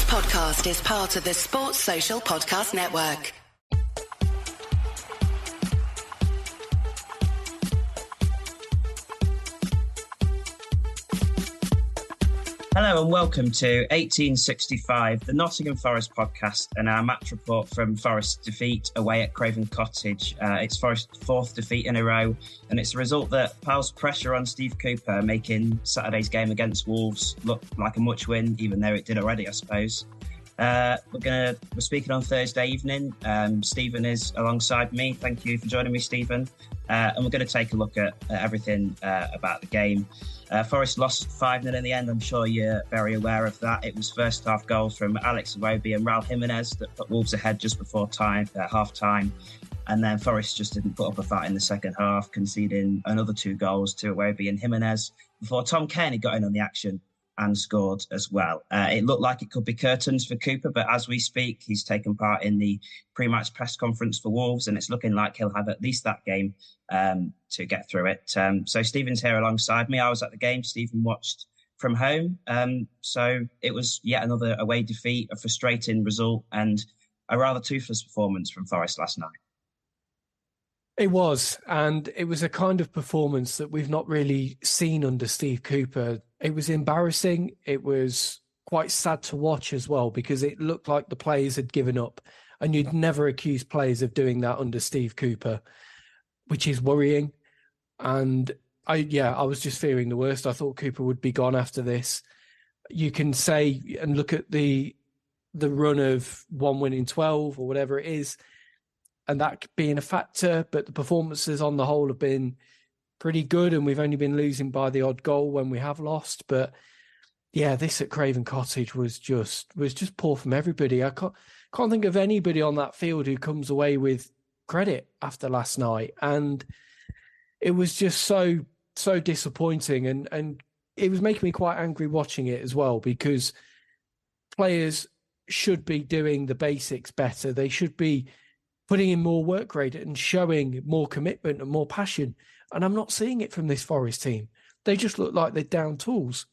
podcast is part of the Sports Social Podcast Network. Hello and welcome to 1865, the Nottingham Forest podcast, and our match report from Forest's defeat away at Craven Cottage. It's Forest's fourth defeat in a row, and it's a result that piles pressure on Steve Cooper, making Saturday's game against Wolves look like a much win, even though it did already, I suppose. We're speaking on Thursday evening. Stephen is alongside me. Thank you for joining me, Stephen. And we're going to take a look at everything about the game. Forest lost 5-0 in the end. I'm sure you're very aware of that. It was first half goals from Alex Iwobi and Raul Jimenez that put Wolves ahead just before half time. And then Forest just didn't put up a fight in the second half, conceding another 2 goals to Iwobi and Jimenez before Tom Cairney got in on the action and scored as well. It looked like it could be curtains for Cooper, but as we speak, he's taken part in the pre-match press conference for Wolves, and it's looking like he'll have at least that game to get through it. So Stephen's here alongside me. I was at the game. Stephen watched from home. So it was yet another away defeat, a frustrating result, and a rather toothless performance from Forest last night. It was, and it was a kind of performance that we've not really seen under Steve Cooper. It was embarrassing. It was quite sad to watch as well, because it looked like the players had given up, and you'd never accuse players of doing that under Steve Cooper, which is worrying. And I was just fearing the worst. I thought Cooper would be gone after this. You can say and look at the run of 1 win in 12 or whatever it is, and that being a factor, but the performances on the whole have been pretty good, and we've only been losing by the odd goal when we have lost. But yeah, this at Craven Cottage was just poor from everybody. I can't think of anybody on that field who comes away with credit after last night, and it was just so disappointing, and it was making me quite angry watching it as well, because players should be doing the basics better. They should be putting in more work rate and showing more commitment and more passion. And I'm not seeing it from this Forest team. They just look like they're down tools.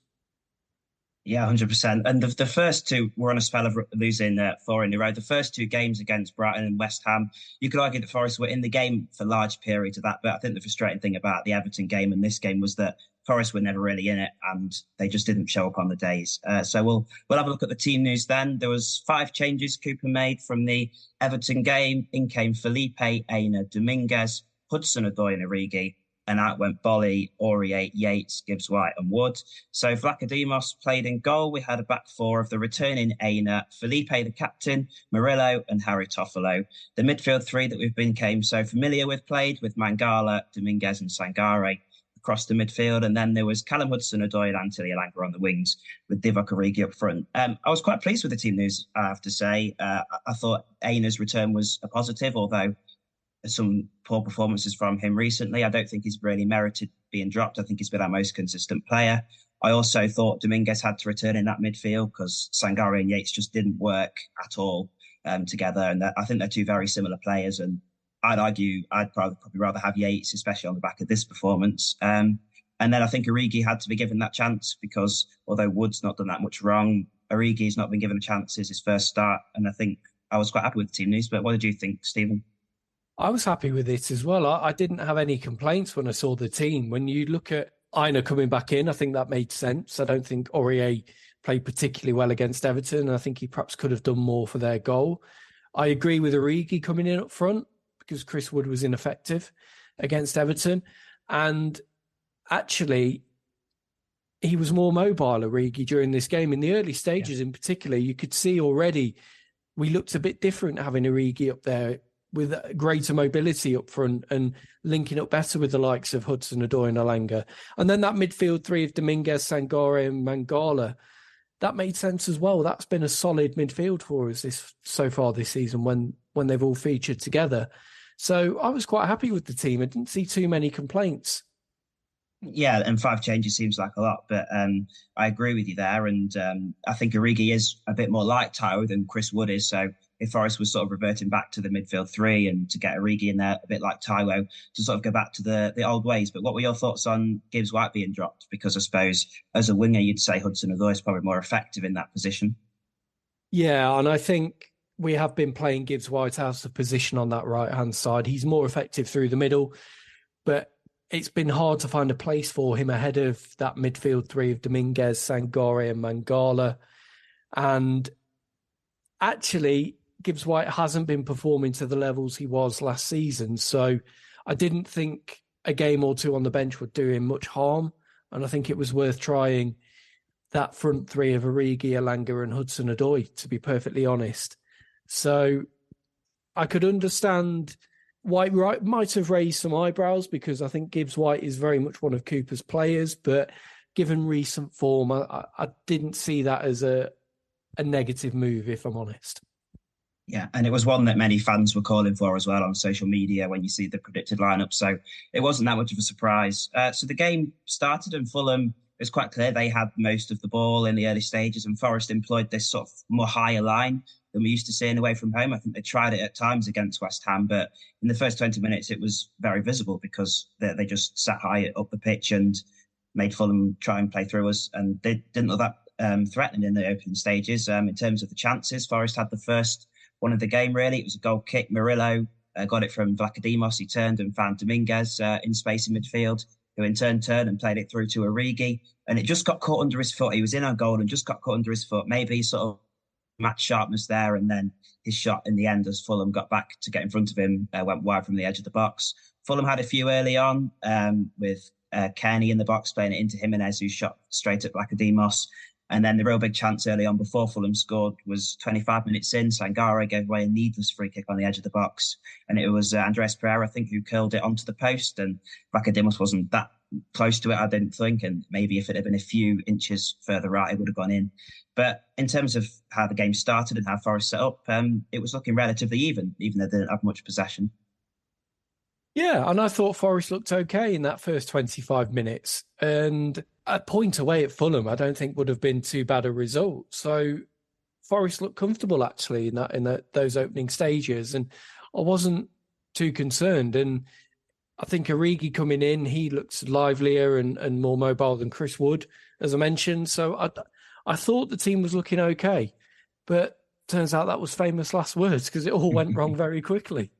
Yeah, 100%. And the first two were on a spell of losing 4 in a row. The first 2 games against Brighton and West Ham, you could argue that Forest were in the game for large periods of that. But I think the frustrating thing about the Everton game and this game was that Forest were never really in it, and they just didn't show up on the days. So we'll have a look at the team news then. There was 5 changes Cooper made from the Everton game. In came Felipe, Aina, Dominguez, Hudson-Odoi and Origi, and out went Bolly, Aurier, Yates, Gibbs-White and Wood. So Vlachodimos played in goal. We had a back 4 of the returning Aina, Felipe the captain, Murillo and Harry Toffolo. The midfield 3 that we've become so familiar with played with Mangala, Dominguez and Sangare across the midfield. And then there was Callum Hudson-Odoi and Anthony Elanga on the wings with Divock Origi up front. I was quite pleased with the team news, I have to say. I thought Aina's return was a positive, although some poor performances from him recently. I don't think he's really merited being dropped. I think he's been our most consistent player. I also thought Dominguez had to return in that midfield because Sangare and Yates just didn't work at all together. And I think they're 2 very similar players. And I'd argue I'd probably rather have Yates, especially on the back of this performance. And then I think Origi had to be given that chance because although Wood's not done that much wrong, Origi's not been given a chance. It's his first start. And I think I was quite happy with the team news. But what did you think, Stephen? I was happy with it as well. I didn't have any complaints when I saw the team. When you look at Aina coming back in, I think that made sense. I don't think Aurier played particularly well against Everton. I think he perhaps could have done more for their goal. I agree with Origi coming in up front because Chris Wood was ineffective against Everton. And actually, he was more mobile, Origi, during this game. In the early stages in particular, you could see already we looked a bit different having Origi up there with greater mobility up front and linking up better with the likes of Hudson-Odoi and Elanga. And then that midfield 3 of Dominguez, Sangare and Mangala, that made sense as well. That's been a solid midfield for us so far this season when they've all featured together. So I was quite happy with the team. I didn't see too many complaints. Yeah, and 5 changes seems like a lot, but I agree with you there. And I think Origi is a bit more like Taiwo than Chris Wood is. So if Forest was sort of reverting back to the midfield 3 and to get Origi in there a bit like Taiwo to sort of go back to the old ways. But what were your thoughts on Gibbs-White being dropped? Because I suppose as a winger, you'd say Hudson-Odoi is probably more effective in that position. Yeah, and I think we have been playing Gibbs White out of position on that right-hand side. He's more effective through the middle, but it's been hard to find a place for him ahead of that midfield three of Dominguez, Sangare and Mangala. And actually, Gibbs White hasn't been performing to the levels he was last season. So I didn't think a game or two on the bench would do him much harm. And I think it was worth trying that front three of Origi, Elanga and Hudson-Odoi, to be perfectly honest. So I could understand White might have raised some eyebrows because I think Gibbs White is very much one of Cooper's players, but given recent form, I didn't see that as a negative move, if I'm honest. Yeah, and it was one that many fans were calling for as well on social media when you see the predicted lineup. So it wasn't that much of a surprise. So the game started and Fulham, it was quite clear they had most of the ball in the early stages, and Forest employed this sort of more higher line than we used to seeing away from home. I think they tried it at times against West Ham, but in the first 20 minutes, it was very visible because they just sat high up the pitch and made Fulham try and play through us. And they didn't look that threatening in the opening stages. In terms of the chances, Forest had the first one of the game, really. It was a goal kick. Murillo got it from Vlachodimos. He turned and found Dominguez in space in midfield, who in turn turned and played it through to Origi. And it just got caught under his foot. He was in our goal and just got caught under his foot. Maybe sort of match sharpness there. And then his shot in the end, as Fulham got back to get in front of him, went wide from the edge of the box. Fulham had a few early on with Cairney in the box playing it into Jimenez, who shot straight at Vlachodimos. And then the real big chance early on before Fulham scored was 25 minutes in. Sangare gave away a needless free kick on the edge of the box. And it was Andres Pereira, I think, who curled it onto the post. And Vlachodimos wasn't that close to it, I didn't think. And maybe if it had been a few inches further right, it would have gone in. But in terms of how the game started and how Forest set up, it was looking relatively even though they didn't have much possession. Yeah, and I thought Forest looked okay in that first 25 minutes. And a point away at Fulham, I don't think would have been too bad a result. So Forest looked comfortable actually in those opening stages, and I wasn't too concerned. And I think Origi coming in, he looked livelier and more mobile than Chris Wood, as I mentioned. So I thought the team was looking okay, but turns out that was famous last words because it all went wrong very quickly.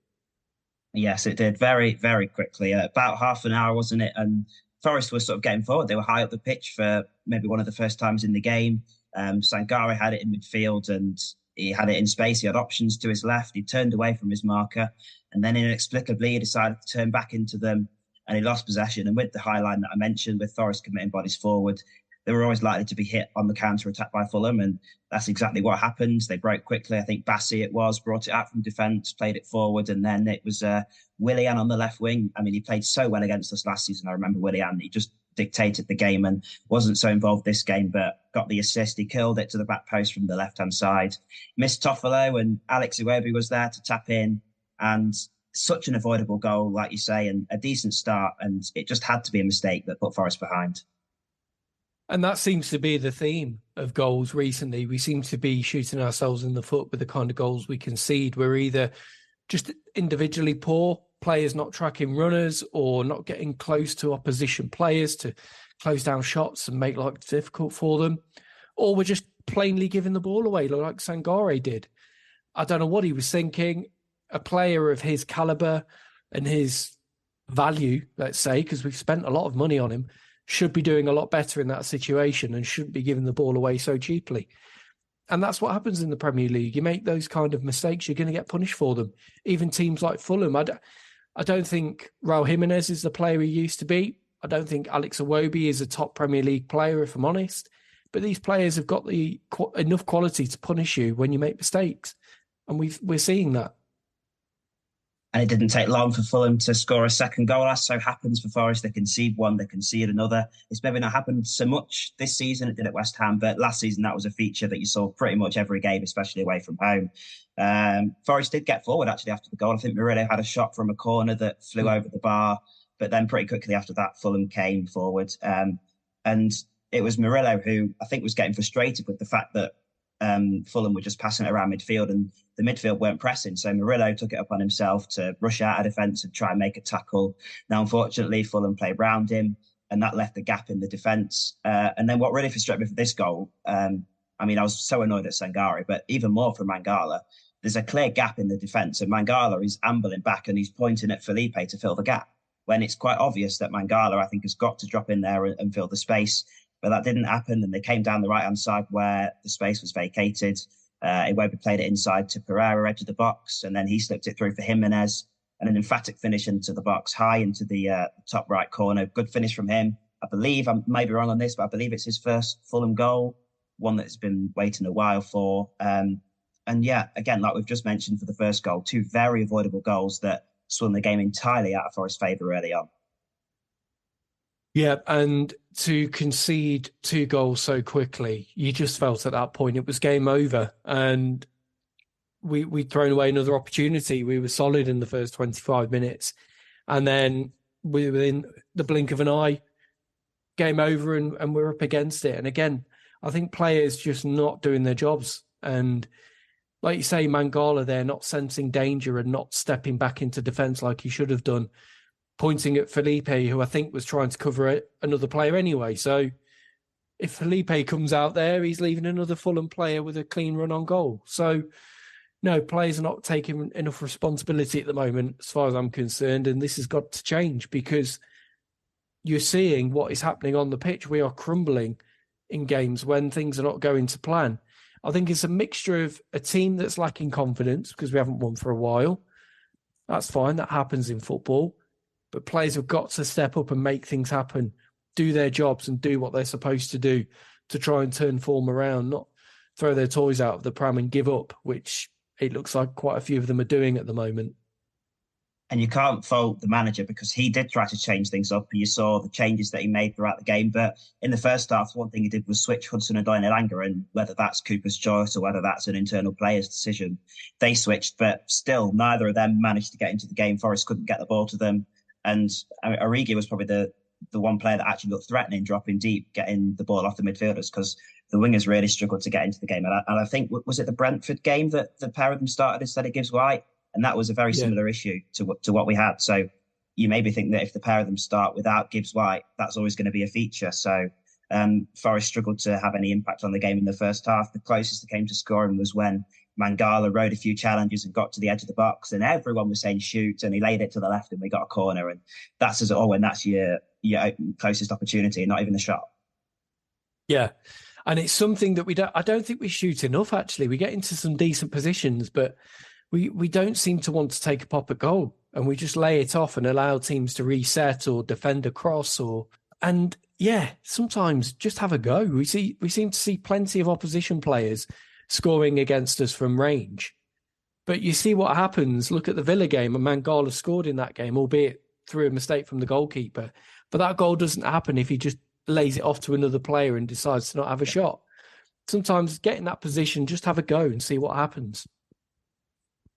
Yes, it did very, very quickly. About half an hour, wasn't it? And Forest was sort of getting forward. They were high up the pitch for maybe one of the first times in the game. Sangare had it in midfield and he had it in space. He had options to his left. He turned away from his marker. And then inexplicably, he decided to turn back into them and he lost possession. And with the high line that I mentioned, with Forest committing bodies forward, they were always likely to be hit on the counter-attack by Fulham. And that's exactly what happened. They broke quickly. I think Bassi brought it out from defence, played it forward. And then it was Willian on the left wing. I mean, he played so well against us last season. I remember Willian, he just dictated the game and wasn't so involved this game, but got the assist. He curled it to the back post from the left-hand side. Missed Toffolo and Alex Iwobi was there to tap in. And such an avoidable goal, like you say, and a decent start. And it just had to be a mistake that put Forest behind. And that seems to be the theme of goals recently. We seem to be shooting ourselves in the foot with the kind of goals we concede. We're either just individually poor, players not tracking runners, or not getting close to opposition players to close down shots and make life difficult for them, or we're just plainly giving the ball away like Sangare did. I don't know what he was thinking. A player of his caliber and his value, let's say, because we've spent a lot of money on him, should be doing a lot better in that situation and shouldn't be giving the ball away so cheaply. And that's what happens in the Premier League. You make those kind of mistakes, you're going to get punished for them. Even teams like Fulham, I don't think Raul Jimenez is the player he used to be. I don't think Alex Iwobi is a top Premier League player, if I'm honest. But these players have got enough quality to punish you when you make mistakes. And we're seeing that. And it didn't take long for Fulham to score a second goal. As so happens for Forest, they concede one, they concede another. It's maybe not happened so much this season. It did at West Ham, but last season that was a feature that you saw pretty much every game, especially away from home. Forest did get forward actually after the goal. I think Murillo had a shot from a corner that flew over the bar, but then pretty quickly after that, Fulham came forward. And it was Murillo who I think was getting frustrated with the fact that Fulham were just passing it around midfield and the midfield weren't pressing. So Murillo took it upon himself to rush out of defence and try and make a tackle. Now, unfortunately, Fulham played round him and that left the gap in the defence. And then what really frustrated me for this goal, I mean, I was so annoyed at Sangare, but even more from Mangala. There's a clear gap in the defence, and Mangala is ambling back and he's pointing at Felipe to fill the gap when it's quite obvious that Mangala, I think, has got to drop in there and fill the space. But that didn't happen, and they came down the right-hand side where the space was vacated. Iwobi played it inside to Pereira, edge of the box, and then he slipped it through for Jimenez, and an emphatic finish into the box, high into the top right corner. Good finish from him. I believe, I may be wrong on this, but I believe it's his first Fulham goal, one that's been waiting a while for. And yeah, again, like we've just mentioned for the first goal, two very avoidable goals that swung the game entirely out of Forest's favour early on. Yeah, and to concede 2 goals so quickly, you just felt at that point it was game over. And we'd thrown away another opportunity. We were solid in the first 25 minutes. And then within the blink of an eye, game over and we're up against it. And again, I think players just not doing their jobs. And like you say, Mangala there, not sensing danger and not stepping back into defence like he should have done, pointing at Felipe, who I think was trying to cover another player anyway. So if Felipe comes out there, he's leaving another Fulham player with a clean run on goal. So no, players are not taking enough responsibility at the moment, as far as I'm concerned. And this has got to change because you're seeing what is happening on the pitch. We are crumbling in games when things are not going to plan. I think it's a mixture of a team that's lacking confidence because we haven't won for a while. That's fine. That happens in football. But players have got to step up and make things happen, do their jobs and do what they're supposed to do to try and turn form around, not throw their toys out of the pram and give up, which it looks like quite a few of them are doing at the moment. And you can't fault the manager because he did try to change things up. And you saw the changes that he made throughout the game. But in the first half, one thing he did was switch Hudson-Odoi and Elanga. And whether that's Cooper's choice or whether that's an internal player's decision, they switched. But still, neither of them managed to get into the game. Forest couldn't get the ball to them. And Origi was probably the one player that actually looked threatening, dropping deep, getting the ball off the midfielders because the wingers really struggled to get into the game. And I think, was it the Brentford game that the pair of them started instead of Gibbs White? And that was a very similar issue to what we had. So you maybe think that if the pair of them start without Gibbs White, that's always going to be a feature. So Forest struggled to have any impact on the game in the first half. The closest they came to scoring was when Mangala rode a few challenges and got to the edge of the box, and everyone was saying shoot, and he laid it to the left, and we got a corner. And that's when that's your closest opportunity, and not even a shot. Yeah. And it's something that I don't think we shoot enough, actually. We get into some decent positions, but we don't seem to want to take a pop at goal, and we just lay it off and allow teams to reset or defend a cross and sometimes just have a go. We seem to see plenty of opposition players scoring against us from range. But you see what happens. Look at the Villa game, and Mangala scored in that game, albeit through a mistake from the goalkeeper. But that goal doesn't happen if he just lays it off to another player and decides to not have a shot. Sometimes get in that position, just have a go and see what happens.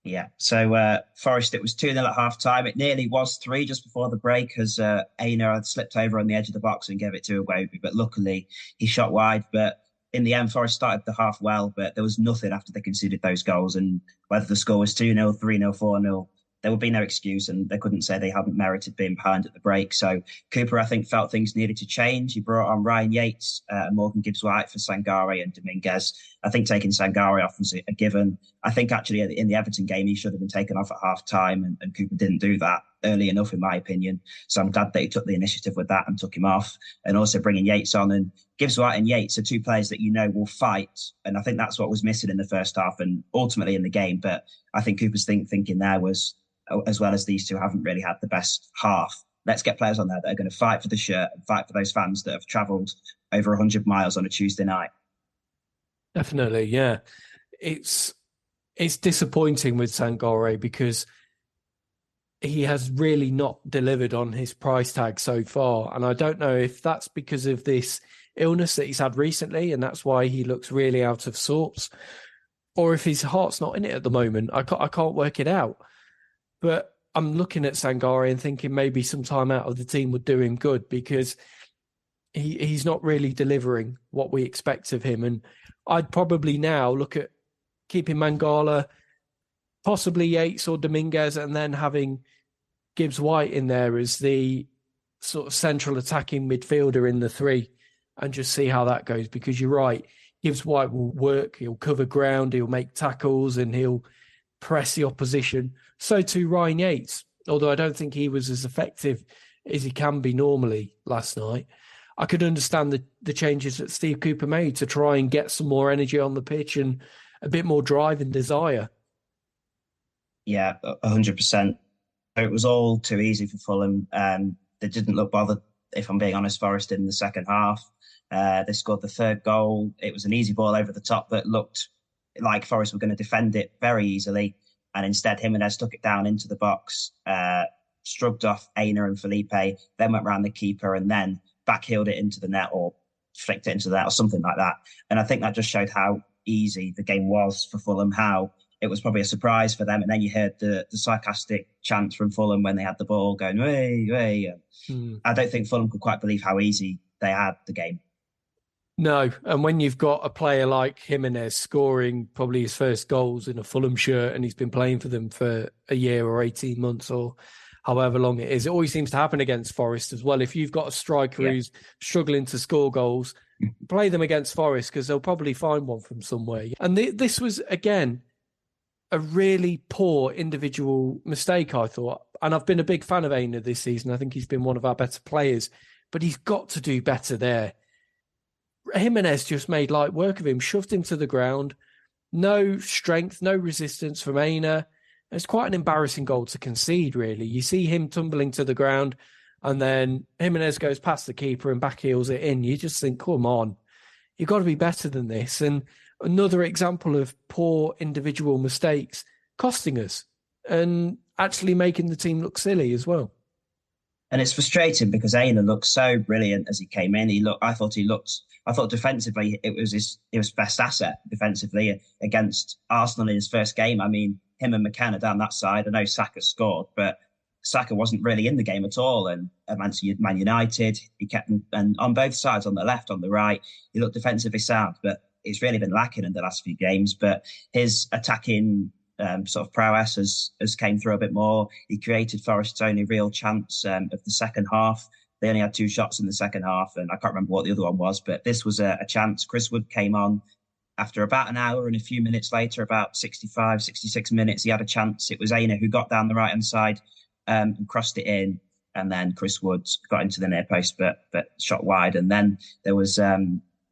Yeah, so Forest, it was 2-0 at half-time. It nearly was 3 just before the break as Aina had slipped over on the edge of the box and gave it to Iwobi. But luckily, he shot wide. But in the end, Forest started the half well, but there was nothing after they conceded those goals. And whether the score was 2-0, 3-0, 4-0, there would be no excuse, and they couldn't say they hadn't merited being behind at the break. So Cooper, I think, felt things needed to change. He brought on Ryan Yates and Morgan Gibbs-White for Sangare and Dominguez. I think taking Sangare off was a given. I think actually in the Everton game, he should have been taken off at half-time, and Cooper didn't do that early enough, in my opinion. So I'm glad that he took the initiative with that and took him off, and also bringing Yates on. And Gibbs-White and Yates are two players that will fight, and I think that's what was missing in the first half and ultimately in the game. But I think Cooper's thinking there was, as well as these two haven't really had the best half, let's get players on there that are going to fight for the shirt and fight for those fans that have travelled over 100 miles on a Tuesday night. Definitely, yeah. It's disappointing with Sangare because he has really not delivered on his price tag so far. And I don't know if that's because of this illness that he's had recently and that's why he looks really out of sorts, or if his heart's not in it at the moment. I can't work it out. But I'm looking at Sangare and thinking maybe some time out of the team would do him good because he's not really delivering what we expect of him. And I'd probably now look at keeping Mangala, possibly Yates or Dominguez, and then having Gibbs-White in there as the sort of central attacking midfielder in the 3 and just see how that goes. Because you're right, Gibbs White will work, he'll cover ground, he'll make tackles, and he'll press the opposition. So too Ryan Yates, although I don't think he was as effective as he can be normally last night. I could understand the changes that Steve Cooper made to try and get some more energy on the pitch and a bit more drive and desire. Yeah, 100%. It was all too easy for Fulham. They didn't look bothered, if I'm being honest, Forest in the second half. They scored the third goal. It was an easy ball over the top that looked like Forest were going to defend it very easily. And instead, Jimenez took it down into the box, shrugged off Aina and Felipe, then went round the keeper and then backheeled it into the net or flicked it into the net or something like that. And I think that just showed how easy the game was for Fulham, how it was probably a surprise for them. And then you heard the sarcastic chants from Fulham when they had the ball going, way, way. I don't think Fulham could quite believe how easy they had the game. No, and when you've got a player like Jimenez scoring probably his first goals in a Fulham shirt and he's been playing for them for a year or 18 months or however long it is, it always seems to happen against Forest as well. If you've got a striker who's struggling to score goals, play them against Forest because they'll probably find one from somewhere. And this was, again, a really poor individual mistake, I thought. And I've been a big fan of Aina this season. I think he's been one of our better players, but he's got to do better there. Jimenez just made light work of him, shoved him to the ground. No strength, no resistance from Aina. It's quite an embarrassing goal to concede, really. You see him tumbling to the ground and then Jimenez goes past the keeper and backheels it in. You just think, come on, you've got to be better than this. And another example of poor individual mistakes costing us and actually making the team look silly as well. And it's frustrating because Aina looked so brilliant as he came in. I thought defensively it was his best asset defensively against Arsenal in his first game. I mean, him and McKenna down that side. I know Saka scored, but Saka wasn't really in the game at all. And Man United, he kept and on both sides, on the left, on the right, he looked defensively sound, but it's really been lacking in the last few games. But his attacking sort of prowess has came through a bit more. He created Forest's only real chance of the second half. They only had 2 shots in the second half, and I can't remember what the other one was, but this was a chance. Chris Wood came on after about an hour, and a few minutes later, about 65, 66 minutes, he had a chance. It was Aina who got down the right-hand side and crossed it in, and then Chris Wood got into the near post, but shot wide. And then there was a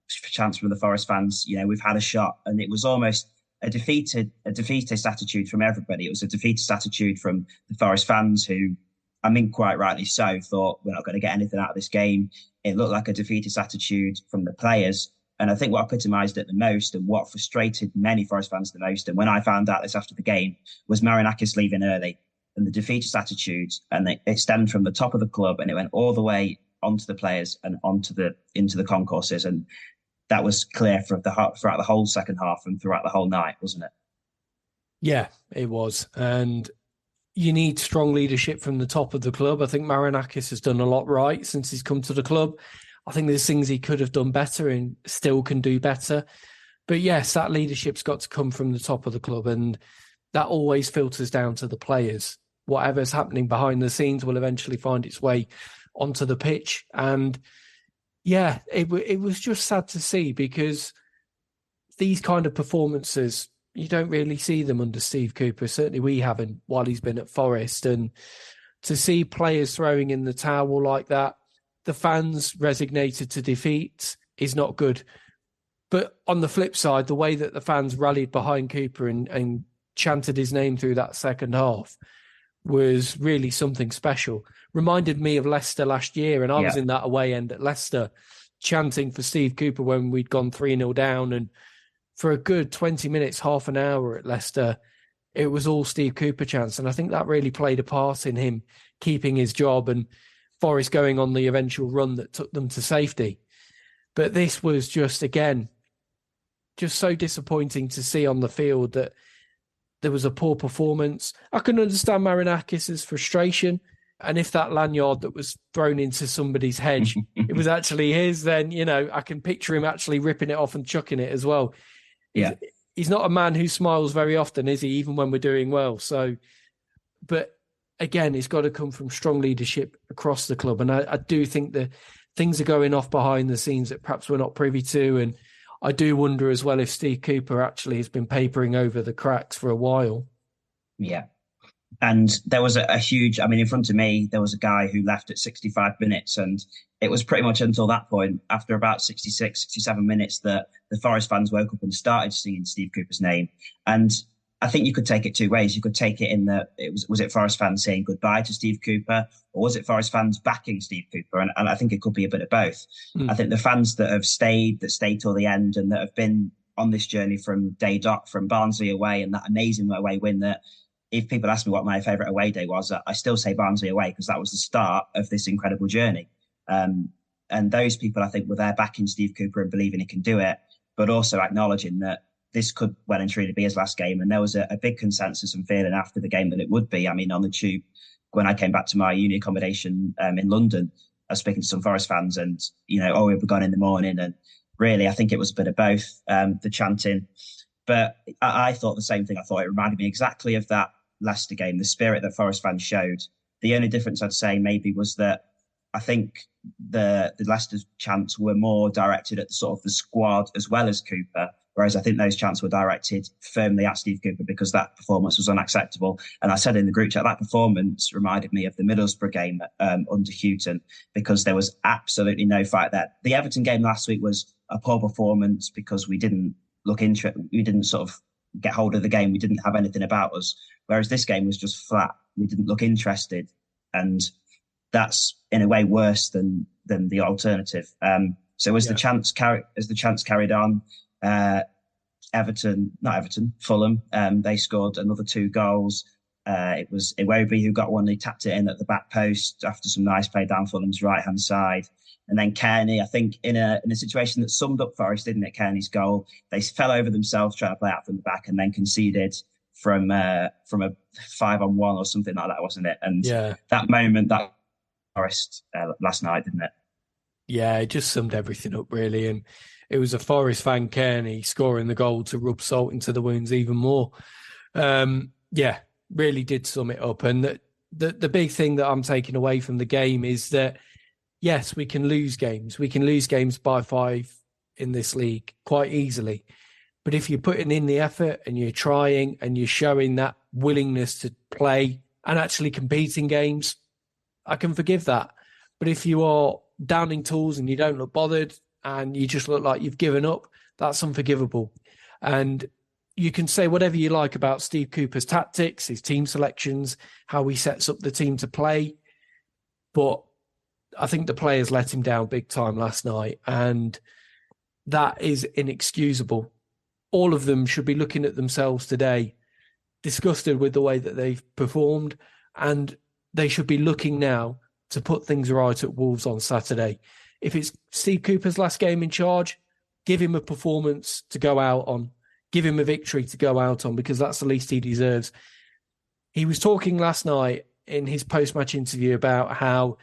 chance from the Forest fans. You know, we've had a shot, and it was almost a defeatist attitude from everybody. It was a defeatist attitude from the Forest fans who, I mean, quite rightly so, thought we're not going to get anything out of this game. It looked like a defeatist attitude from the players. And I think what epitomised it the most and what frustrated many Forest fans the most, and when I found out this after the game, was Marinakis leaving early and the defeatist attitude. And it stemmed from the top of the club and it went all the way onto the players and into the concourses. And that was clear throughout the whole second half and throughout the whole night, wasn't it? Yeah, it was. And you need strong leadership from the top of the club. I think Marinakis has done a lot right since he's come to the club. I think there's things he could have done better and still can do better. But yes, that leadership's got to come from the top of the club, and that always filters down to the players. Whatever's happening behind the scenes will eventually find its way onto the pitch. And yeah, it was just sad to see, because these kind of performances, you don't really see them under Steve Cooper. Certainly we haven't while he's been at Forest. And to see players throwing in the towel like that, the fans resignated to defeat, is not good. But on the flip side, the way that the fans rallied behind Cooper and chanted his name through that second half was really something special. Reminded me of Leicester last year, and I was in that away end at Leicester chanting for Steve Cooper when we'd gone 3-0 down, and for a good 20 minutes, half an hour at Leicester, it was all Steve Cooper chants. And I think that really played a part in him keeping his job and Forest going on the eventual run that took them to safety. But this was just, again, just so disappointing to see on the field that there was a poor performance. I can understand Marinakis' frustration. And if that lanyard that was thrown into somebody's hedge, it was actually his, then, you know, I can picture him actually ripping it off and chucking it as well. Yeah. He's not a man who smiles very often, is he? Even when we're doing well. So, but again, it's got to come from strong leadership across the club. And I do think that things are going off behind the scenes that perhaps we're not privy to. And I do wonder as well if Steve Cooper actually has been papering over the cracks for a while. Yeah. And there was a huge, I mean, in front of me, there was a guy who left at 65 minutes. And it was pretty much until that point, after about 66, 67 minutes, that the Forest fans woke up and started singing Steve Cooper's name. And I think you could take it two ways. You could take it in that was it Forest fans saying goodbye to Steve Cooper, or was it Forest fans backing Steve Cooper? And I think it could be a bit of both. I think the fans that stayed till the end and that have been on this journey from day dot, from Barnsley away and that amazing away win, that if people ask me what my favourite away day was, I still say Barnsley away, because that was the start of this incredible journey. And those people, I think, were there backing Steve Cooper and believing he can do it, but also acknowledging that this could well and truly be his last game. And there was a big consensus and feeling after the game that it would be. I mean, on the tube, when I came back to my uni accommodation in London, I was speaking to some Forest fans and, we'll be gone in the morning. And really, I think it was a bit of both, the chanting. But I thought the same thing. I thought it reminded me exactly of that Leicester game, the spirit that Forest fans showed. The only difference I'd say maybe was that I think the Leicester chants were more directed at the squad as well as Cooper, whereas I think those chants were directed firmly at Steve Cooper because that performance was unacceptable. And I said in the group chat, that performance reminded me of the Middlesbrough game under Houghton, because there was absolutely no fight there. The Everton game last week was a poor performance because we didn't sort of get hold of the game. We didn't have anything about us. Whereas this game was just flat. We didn't look interested. And that's in a way worse than the alternative. So as the chants carried on, Fulham, they scored another 2 goals. It was Iwobi who got one. He tapped it in at the back post after some nice play down Fulham's right-hand side. And then Cairney, I think, in a situation that summed up Forest, didn't it? Cairney's goal. They fell over themselves trying to play out from the back and then conceded from a 5-on-1 or something like that, wasn't it? And that moment, that Forest last night, didn't it? Yeah, it just summed everything up, really. And it was a Forest fan, Cairney, scoring the goal to rub salt into the wounds even more. Really did sum it up. And the big thing that I'm taking away from the game is that, yes, we can lose games. We can lose games by 5 in this league quite easily. But if you're putting in the effort and you're trying and you're showing that willingness to play and actually compete in games, I can forgive that. But if you are downing tools and you don't look bothered and you just look like you've given up, that's unforgivable. And you can say whatever you like about Steve Cooper's tactics, his team selections, how he sets up the team to play. But I think the players let him down big time last night, and that is inexcusable. All of them should be looking at themselves today, disgusted with the way that they've performed, and they should be looking now to put things right at Wolves on Saturday. If it's Steve Cooper's last game in charge, give him a performance to go out on. Give him a victory to go out on, because that's the least he deserves. He was talking last night in his post-match interview about how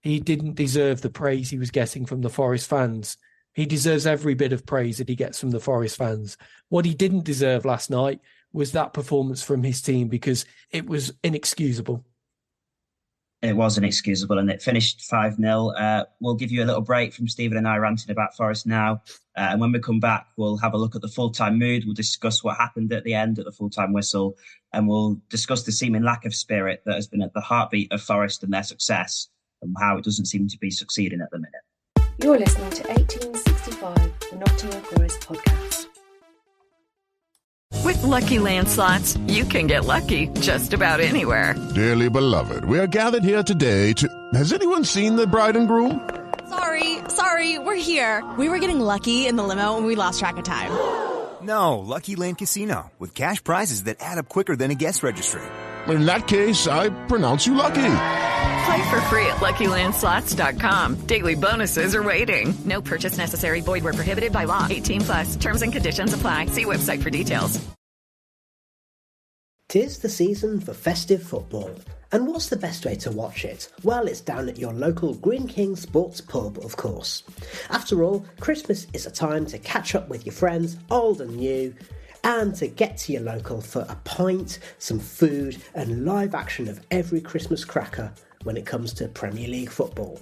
he didn't deserve the praise he was getting from the Forest fans. He deserves every bit of praise that he gets from the Forest fans. What he didn't deserve last night was that performance from his team, because it was inexcusable. It was inexcusable, and it finished 5-0. We'll give you a little break from Stephen and I ranting about Forest now. And when we come back, we'll have a look at the full-time mood. We'll discuss what happened at the end, at the full-time whistle, and we'll discuss the seeming lack of spirit that has been at the heartbeat of Forest and their success, and how it doesn't seem to be succeeding at the minute. You're listening to 1865, the Nottingham Forest podcast. With Lucky Land Slots, you can get lucky just about anywhere. Dearly beloved, we are gathered here today to... Has anyone seen the bride and groom? Sorry, we're here. We were getting lucky in the limo and we lost track of time. No, Lucky Land Casino, with cash prizes that add up quicker than a guest registry. In that case, I pronounce you lucky. Play for free at LuckyLandSlots.com. Daily bonuses are waiting. No purchase necessary. Void where prohibited by law. 18+. Terms and conditions apply. See website for details. 'Tis the season for festive football. And what's the best way to watch it? Well, it's down at your local Green King Sports Pub, of course. After all, Christmas is a time to catch up with your friends, old and new, and to get to your local for a pint, some food, and live action of every Christmas cracker when it comes to Premier League football.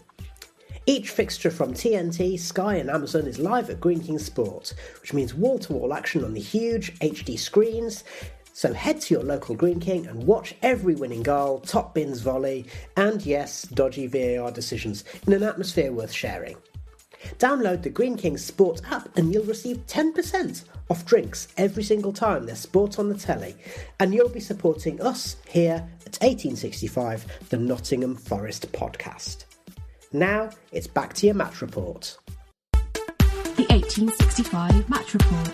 Each fixture from TNT, Sky and Amazon is live at Greene King Sport, which means wall-to-wall action on the huge HD screens. So head to your local Greene King and watch every winning goal, top bins volley, and yes, dodgy VAR decisions in an atmosphere worth sharing. Download the Greene King Sport app and you'll receive 10% off drinks every single time there's sport on the telly, and you'll be supporting us here at 1865, the Nottingham Forest podcast. Now it's back to your match report. The 1865 match report.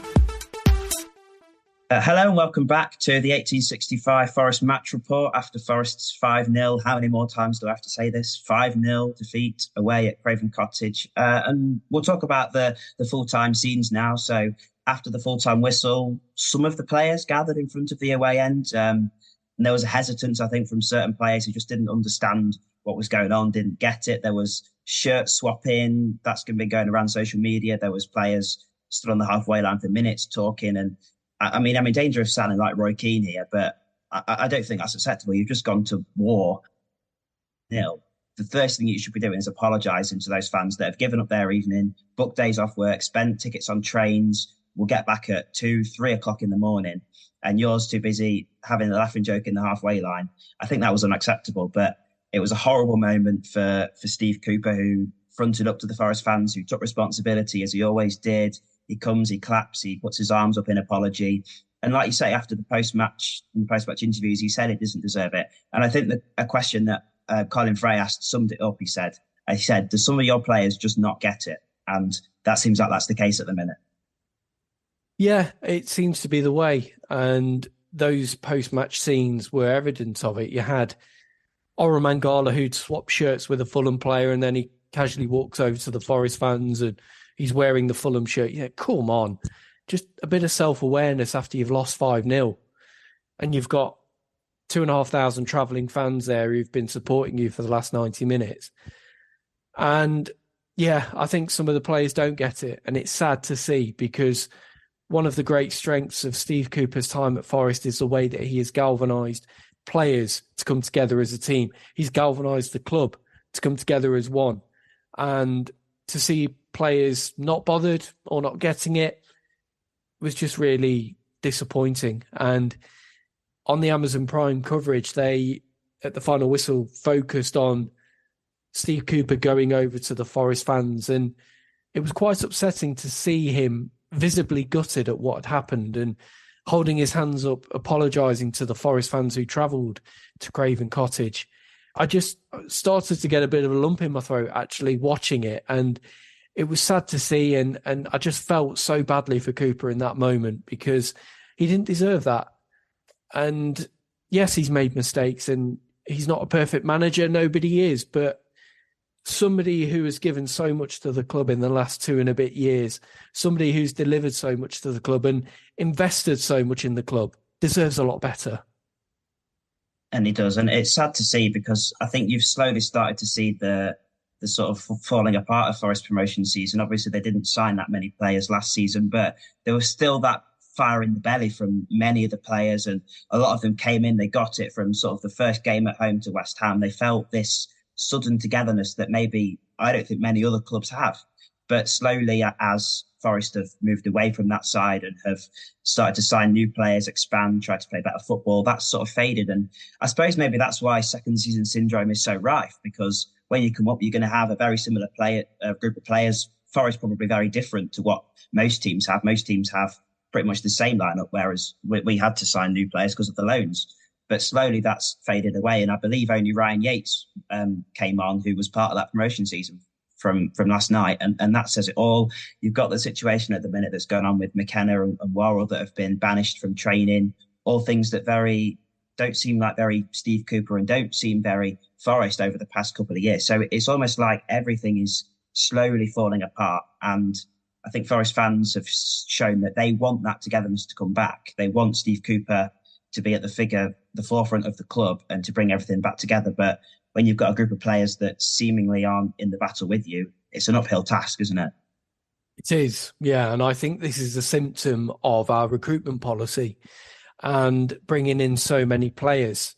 Hello and welcome back to the 1865 Forest match report after Forest's 5-0. How many more times do I have to say this? 5-0 defeat away at Craven Cottage. And we'll talk about the full-time scenes now. So after the full-time whistle, some of the players gathered in front of the away end. And there was a hesitance, I think, from certain players who just didn't understand what was going on, didn't get it. There was shirt swapping. That's going to be going around social media. There was players stood on the halfway line for minutes talking, and I'm in danger of sounding like Roy Keane here, but I don't think that's acceptable. You've just gone to war. The first thing you should be doing is apologising to those fans that have given up their evening, booked days off work, spent tickets on trains, will get back at 2-3 o'clock in the morning, and you're too busy having a laughing joke in the halfway line. I think that was unacceptable, but it was a horrible moment for Steve Cooper, who fronted up to the Forest fans, who took responsibility as he always did. He comes, he claps, he puts his arms up in apology. And like you say, after the post-match interviews, he said it doesn't deserve it. And I think that a question that Colin Frey asked summed it up. He said, do some of your players just not get it? And that seems like that's the case at the minute. Yeah, it seems to be the way. And those post-match scenes were evidence of it. You had Ora Mangala, who'd swapped shirts with a Fulham player, and then he casually walks over to the Forest fans and he's wearing the Fulham shirt. Yeah, come on. Just a bit of self-awareness after you've lost 5-0. And you've got 2,500 travelling fans there who've been supporting you for the last 90 minutes. And yeah, I think some of the players don't get it. And it's sad to see, because one of the great strengths of Steve Cooper's time at Forest is the way that he has galvanised players to come together as a team. He's galvanised the club to come together as one. And to see players not bothered or not getting it was just really disappointing. And on the Amazon Prime coverage, they, at the final whistle, focused on Steve Cooper going over to the Forest fans. And it was quite upsetting to see him visibly gutted at what had happened and holding his hands up, apologising to the Forest fans who travelled to Craven Cottage. I just started to get a bit of a lump in my throat actually watching it, and it was sad to see, and I just felt so badly for Cooper in that moment, because he didn't deserve that. And yes, he's made mistakes and he's not a perfect manager, nobody is, but somebody who has given so much to the club in the last 2 and a bit years, somebody who's delivered so much to the club and invested so much in the club, deserves a lot better. And he does. And it's sad to see, because I think you've slowly started to see the sort of falling apart of Forest promotion season. Obviously, they didn't sign that many players last season, but there was still that fire in the belly from many of the players. And a lot of them came in, they got it from sort of the first game at home to West Ham. They felt this sudden togetherness that maybe I don't think many other clubs have. But slowly, as Forest have moved away from that side and have started to sign new players, expand, try to play better football, that's sort of faded. And I suppose maybe that's why second season syndrome is so rife, because when you come up, you're going to have a very similar group of players. Forest probably very different to what most teams have. Most teams have pretty much the same lineup, whereas we had to sign new players because of the loans. But slowly that's faded away. And I believe only Ryan Yates came on, who was part of that promotion season from last night. And that says it all. You've got the situation at the minute that's going on with McKenna and Worrell that have been banished from training, all things that don't seem like very Steve Cooper and don't seem very Forest over the past couple of years. So it's almost like everything is slowly falling apart. And I think Forest fans have shown that they want that togetherness to come back. They want Steve Cooper to be at the forefront of the club and to bring everything back together. But when you've got a group of players that seemingly aren't in the battle with you, it's an uphill task, isn't it? It is, yeah. And I think this is a symptom of our recruitment policy and bringing in so many players.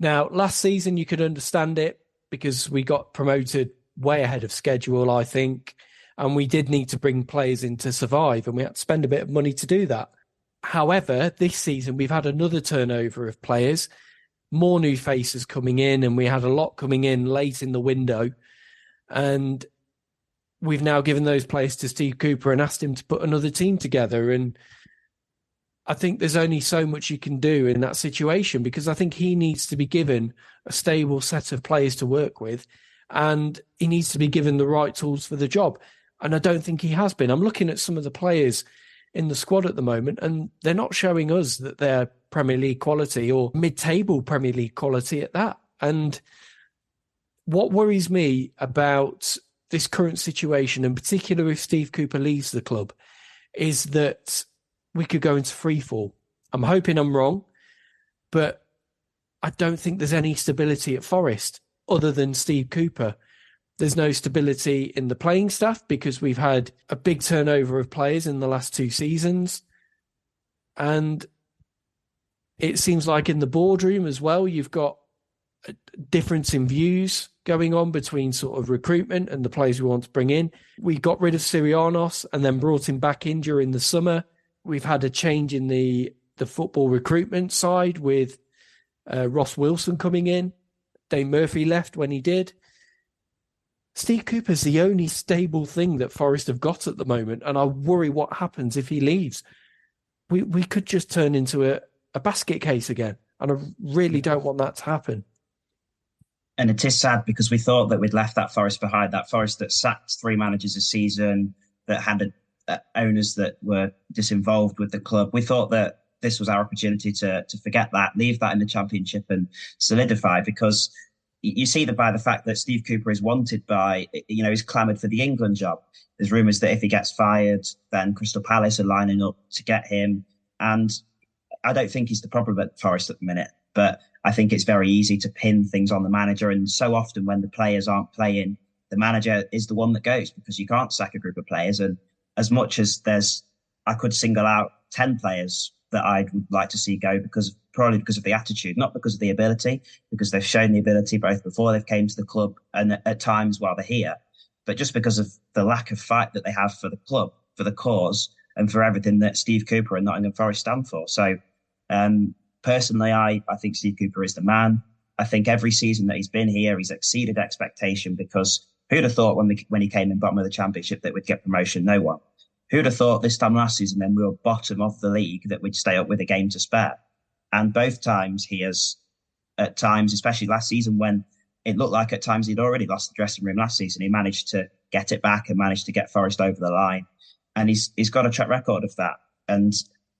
Now, last season, you could understand it because we got promoted way ahead of schedule, I think. And we did need to bring players in to survive, and we had to spend a bit of money to do that. However, this season, we've had another turnover of players, more new faces coming in, and we had a lot coming in late in the window. And we've now given those players to Steve Cooper and asked him to put another team together. And I think there's only so much you can do in that situation, because I think he needs to be given a stable set of players to work with, and he needs to be given the right tools for the job. And I don't think he has been. I'm looking at some of the players in the squad at the moment, and they're not showing us that they're Premier League quality or mid-table Premier League quality at that. And what worries me about this current situation, in particular if Steve Cooper leaves the club, is that we could go into free fall. I'm hoping I'm wrong, but I don't think there's any stability at Forest other than Steve Cooper. There's no stability in the playing staff because we've had a big turnover of players in the last 2 seasons. And it seems like in the boardroom as well, you've got a difference in views going on between sort of recruitment and the players we want to bring in. We got rid of Sirianos and then brought him back in during the summer. We've had a change in the football recruitment side with Ross Wilson coming in. Dane Murphy left when he did. Steve Cooper's the only stable thing that Forest have got at the moment, and I worry what happens if he leaves. We could just turn into a basket case again, and I really don't want that to happen. And it is sad because we thought that we'd left that Forest behind, that Forest that sacked 3 managers a season, that had owners that were disinvolved with the club. We thought that this was our opportunity to forget that, leave that in the Championship and solidify, because you see that by the fact that Steve Cooper is wanted by, he's clamoured for the England job. There's rumours that if he gets fired, then Crystal Palace are lining up to get him. And I don't think he's the problem at Forest at the minute, but I think it's very easy to pin things on the manager. And so often when the players aren't playing, the manager is the one that goes, because you can't sack a group of players. And as much as I could single out 10 players that I'd like to see go probably because of the attitude, not because of the ability, because they've shown the ability both before they've came to the club and at times while they're here, but just because of the lack of fight that they have for the club, for the cause, and for everything that Steve Cooper and Nottingham Forest stand for. So personally, I think Steve Cooper is the man. I think every season that he's been here, he's exceeded expectation, because who'd have thought when he came in bottom of the Championship that we'd get promotion? No one. Who'd have thought this time last season, when we were bottom of the league, that we'd stay up with a game to spare? And both times he has, at times, especially last season, when it looked like at times he'd already lost the dressing room last season, he managed to get it back and managed to get Forest over the line. And he's got a track record of that. And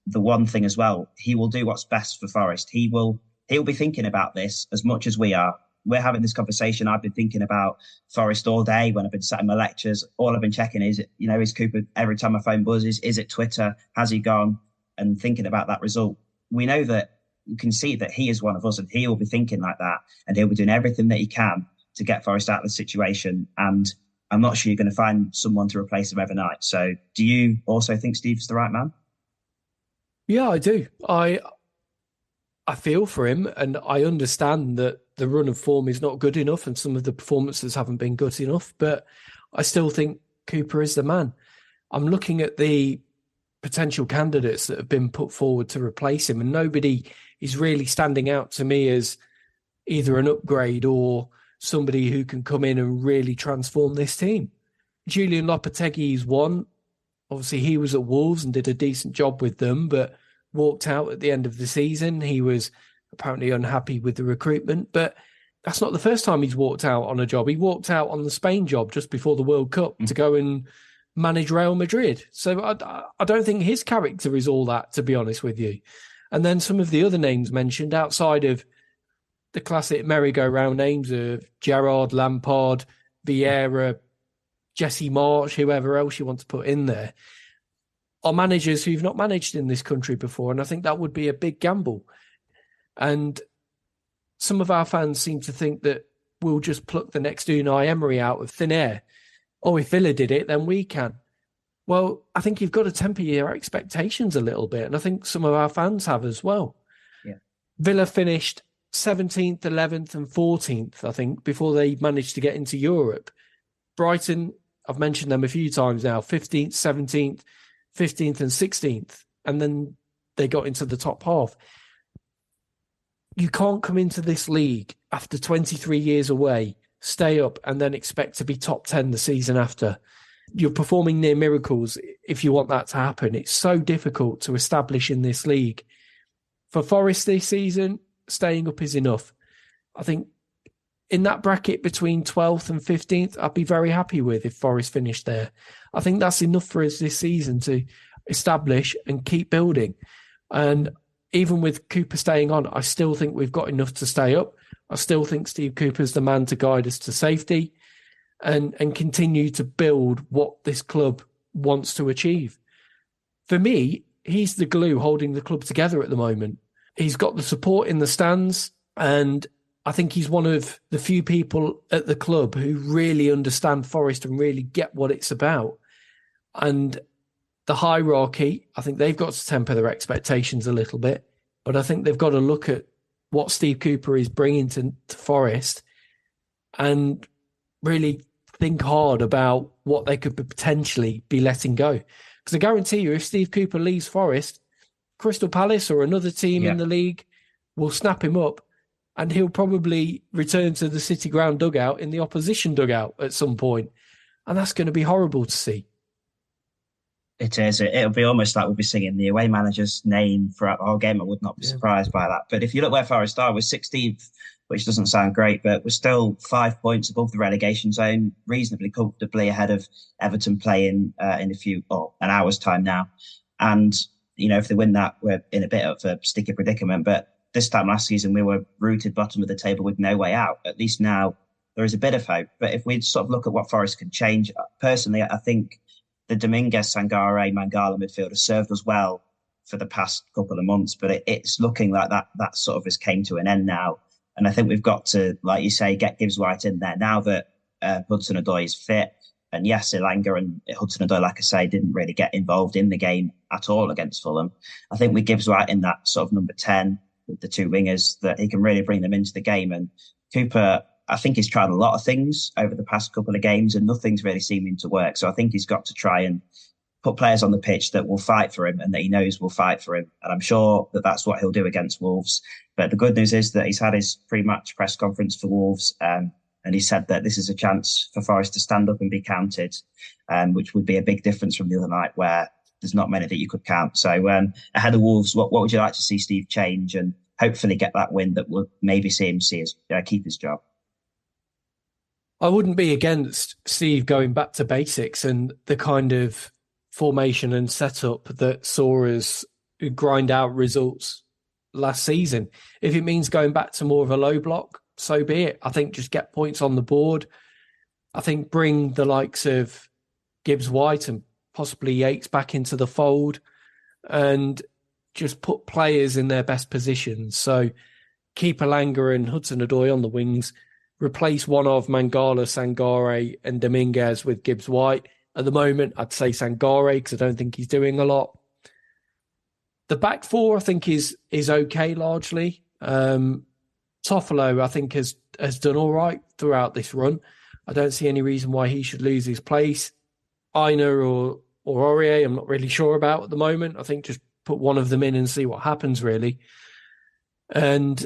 the one thing as well, he will do what's best for Forest. He'll be thinking about this as much as we are. We're having this conversation. I've been thinking about Forest all day when I've been sat in my lectures. All I've been checking is, is Cooper, every time my phone buzzes, is it Twitter? Has he gone? And thinking about that result. We know that you can see that he is one of us, and he will be thinking like that, and he'll be doing everything that he can to get Forest out of the situation. And I'm not sure you're going to find someone to replace him overnight. So do you also think Steve's the right man? Yeah, I do. I feel for him, and I understand that the run of form is not good enough and some of the performances haven't been good enough, but I still think Cooper is the man. I'm looking at the potential candidates that have been put forward to replace him, and nobody is really standing out to me as either an upgrade or somebody who can come in and really transform this team. Julian Lopetegui is one. Obviously, he was at Wolves and did a decent job with them, but walked out at the end of the season. He was apparently unhappy with the recruitment, but that's not the first time he's walked out on a job. He walked out on the Spain job just before the World Cup to go and manage Real Madrid. So I don't think his character is all that, to be honest with you. And then some of the other names mentioned outside of the classic merry-go-round names of Gerrard, Lampard, Vieira, Jesse Marsch, whoever else you want to put in there, are managers who've not managed in this country before. And I think that would be a big gamble. And some of our fans seem to think that we'll just pluck the next Unai Emery out of thin air. Oh, if Villa did it, then we can. Well, I think you've got to temper your expectations a little bit. And I think some of our fans have as well. Yeah. Villa finished 17th, 11th and 14th, I think, before they managed to get into Europe. Brighton, I've mentioned them a few times now, 15th, 17th, 15th and 16th, and then they got into the top half. You can't come into this league after 23 years away, stay up, and then expect to be top 10 the season after. You're performing near miracles if you want that to happen. It's so difficult to establish in this league. For Forest this season, staying up is enough. I think in that bracket between 12th and 15th, I'd be very happy with if Forest finished there. I think that's enough for us this season to establish and keep building. And even with Cooper staying on, I still think we've got enough to stay up. I still think Steve Cooper's the man to guide us to safety and continue to build what this club wants to achieve. For me, he's the glue holding the club together at the moment. He's got the support in the stands, and I think he's one of the few people at the club who really understand Forest and really get what it's about. And the hierarchy, I think they've got to temper their expectations a little bit, but I think they've got to look at what Steve Cooper is bringing to Forest and really think hard about what they could potentially be letting go. Because I guarantee you, if Steve Cooper leaves Forest, Crystal Palace or another team in the league will snap him up, and he'll probably return to the City Ground dugout in the opposition dugout at some point. And that's going to be horrible to see. It is. It'll be almost like we'll be singing the away manager's name throughout the whole game. I would not be surprised by that. But if you look where Forest are, we're 16th, which doesn't sound great, but we're still 5 points above the relegation zone, reasonably comfortably ahead of Everton playing in an hour's time now. And, you know, if they win that, we're in a bit of a sticky predicament. But this time last season, we were rooted bottom of the table with no way out. At least now there is a bit of hope. But if we sort of look at what Forest can change, personally, I think the Dominguez, Sangare, Mangala midfield has served us well for the past couple of months, but it's looking like that sort of has came to an end now. And I think we've got to, like you say, get Gibbs White in there now that Hudson-Odoi is fit. And yes, Elanga and Hudson-Odoi, like I say, didn't really get involved in the game at all against Fulham. I think with Gibbs White in that sort of number 10 with the two wingers, that he can really bring them into the game. And Cooper, I think he's tried a lot of things over the past couple of games and nothing's really seeming to work. So I think he's got to try and put players on the pitch that will fight for him and that he knows will fight for him. And I'm sure that that's what he'll do against Wolves. But the good news is that he's had his pre-match press conference for Wolves and he said that this is a chance for Forest to stand up and be counted, which would be a big difference from the other night where there's not many that you could count. So ahead of Wolves, what would you like to see Steve change and hopefully get that win that would maybe see him keep his job? I wouldn't be against Steve going back to basics and the kind of formation and setup that saw us grind out results last season. If it means going back to more of a low block, so be it. I think just get points on the board. I think bring the likes of Gibbs White and possibly Yates back into the fold and just put players in their best positions. So keep Elanga and Hudson-Odoi on the wings, replace one of Mangala, Sangare and Dominguez with Gibbs White. At the moment, I'd say Sangare because I don't think he's doing a lot. The back four, I think, is okay largely. Toffolo, I think, has done all right throughout this run. I don't see any reason why he should lose his place. Aina or Aurier, I'm not really sure about at the moment. I think just put one of them in and see what happens, really. And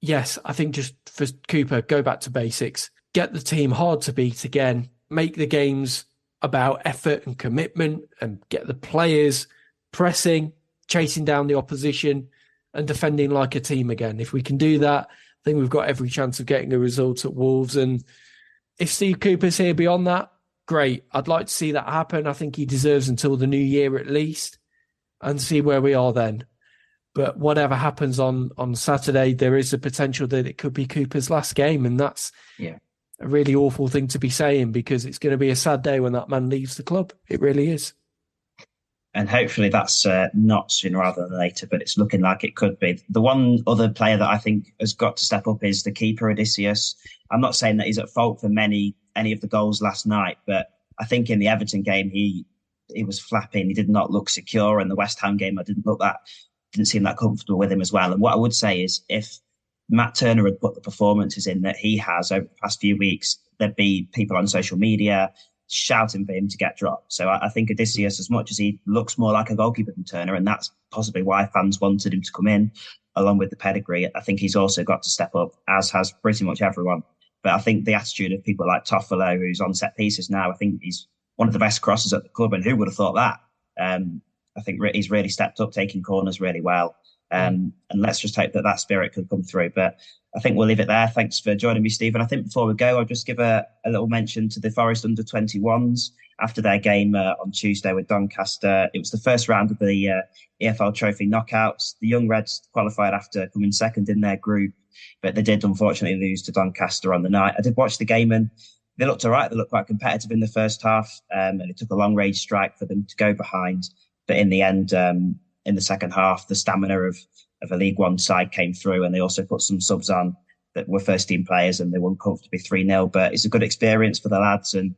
yes, I think just for Cooper, go back to basics. Get the team hard to beat again. Make the games about effort and commitment and get the players pressing, chasing down the opposition and defending like a team again. If we can do that, I think we've got every chance of getting a result at Wolves. And if Steve Cooper's here beyond that, great. I'd like to see that happen. I think he deserves until the new year at least and see where we are then. But whatever happens on Saturday, there is a potential that it could be Cooper's last game. And that's a really awful thing to be saying because it's going to be a sad day when that man leaves the club. It really is. And hopefully that's not sooner rather than later, but it's looking like it could be. The one other player that I think has got to step up is the keeper, Odysseus. I'm not saying that he's at fault for any of the goals last night, but I think in the Everton game, he was flapping. He did not look secure. In the West Ham game, didn't seem that comfortable with him as well. And what I would say is if Matt Turner had put the performances in that he has over the past few weeks, there'd be people on social media shouting for him to get dropped. So I think Odysseus, as much as he looks more like a goalkeeper than Turner, and that's possibly why fans wanted him to come in, along with the pedigree, I think he's also got to step up, as has pretty much everyone. But I think the attitude of people like Toffolo, who's on set pieces now, I think he's one of the best crossers at the club, and who would have thought that? I think he's really stepped up, taking corners really well. And let's just hope that spirit could come through. But I think we'll leave it there. Thanks for joining me, Stephen. I think before we go, I'll just give a little mention to the Forest under-21s after their game on Tuesday with Doncaster. It was the first round of the EFL Trophy knockouts. The Young Reds qualified after coming second in their group, but they did unfortunately lose to Doncaster on the night. I did watch the game and they looked all right. They looked quite competitive in the first half, and it took a long range strike for them to go behind. But in the end, in the second half, the stamina of a League One side came through, and they also put some subs on that were first team players, and they won comfortably 3-0. But it's a good experience for the lads and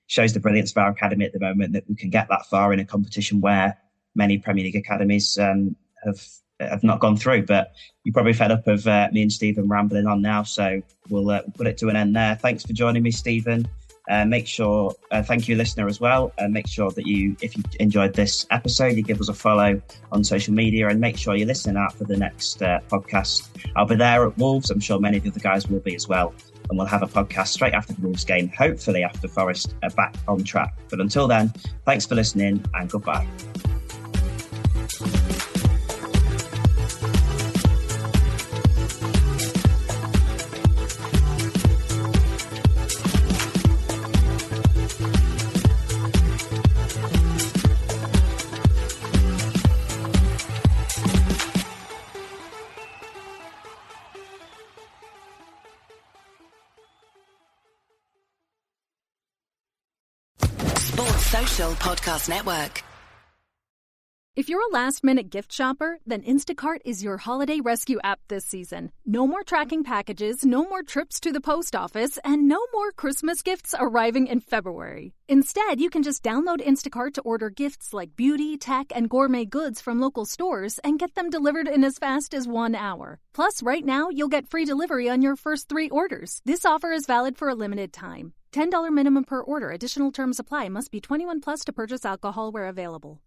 shows the brilliance of our academy at the moment, that we can get that far in a competition where many Premier League academies have not gone through. But you're probably fed up of me and Stephen rambling on now, so we'll put it to an end there. Thanks for joining me, Stephen. Make sure, thank you, listener, as well. Make sure that if you enjoyed this episode, you give us a follow on social media, and make sure you're listening out for the next podcast. I'll be there at Wolves. I'm sure many of the other guys will be as well. And we'll have a podcast straight after the Wolves game, hopefully after Forest are back on track. But until then, thanks for listening and goodbye. Podcast Network. If you're a last-minute gift shopper, then Instacart is your holiday rescue app this season. No more tracking packages, no more trips to the post office, and no more Christmas gifts arriving in February. Instead, you can just download Instacart to order gifts like beauty, tech, and gourmet goods from local stores and get them delivered in as fast as 1 hour. Plus, right now, you'll get free delivery on your first 3 orders. This offer is valid for a limited time. $10 minimum per order. Additional terms apply. Must be 21 plus to purchase alcohol where available.